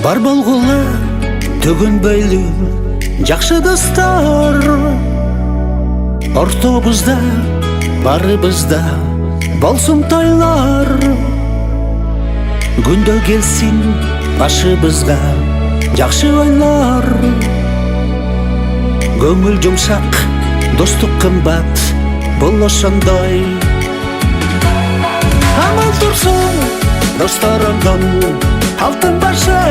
Бар болгулы төгүнбөйлү жакшы достор, ортобузда барыбызда болсун тойлор. Күндө келсин башыбызга жакшы ойлор, көңүл жумшак, достук кымбат, бул ошондой. Амал турсун досторомдон алтын башы,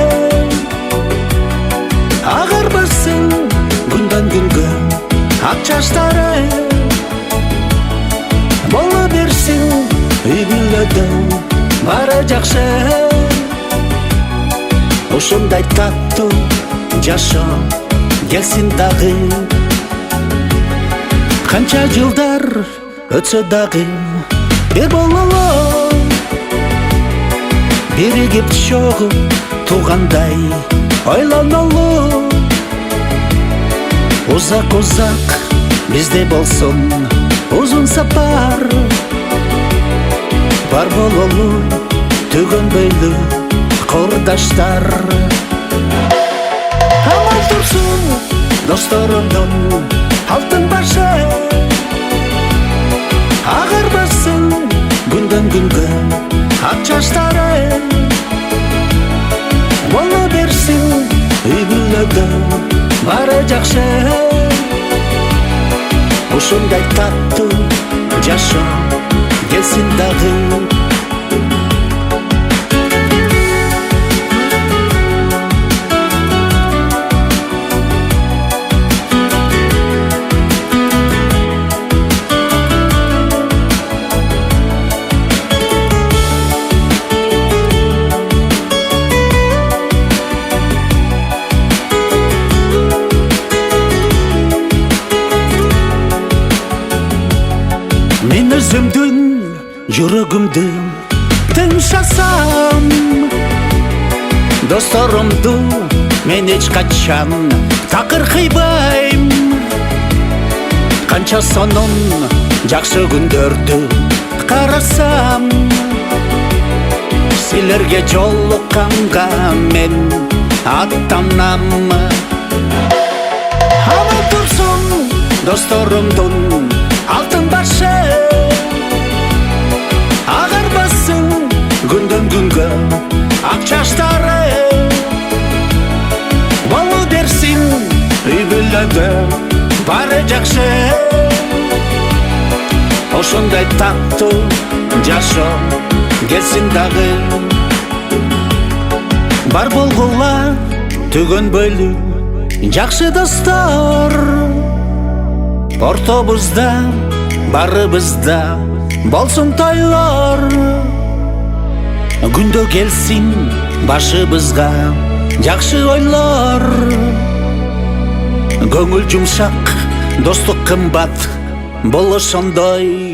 агырбызсың күндөн күнгө ак чачтары. Боло берсин үй бүлөдө баары жакшы, ушундай таттуу жашоо келсин дагы. Канча жылдар өтсө дагы бир бололу, биригип чогуп туугандай ойлонолу. Узак бизде болсун узун сапар, бар бололу төгөнбөйлү кордаштар. Амал турсун досторомдон алтын башы, агырбасын күндөн күнгө ак чачтары. Боло берсин үй бүлөдө баары жакшы, ушундай таттуу жашоо келсин дагы. Мен өзүмдүн жүрөгүмдү тынчасам, досторомду мен эч качан такыр кыйбайм. Канча сонун жакшы күндөрдү карасам, силерге жолукканга мен аттанам. Амал турсун досторомдун алтын башы, агырбасын күндөн күнгө ак чачтары. Боло берсин үй бүлөдө баары жакшы, ошондой таттуу жашоо келсин дагы. Бар болгула төгөнбөйлү жакшы достор, ортобузда барыбызда болсун тойлор. Күндө келсин башыбызга жакшы ойлор, көңүл жумшак, достук кымбат, бол ошондой.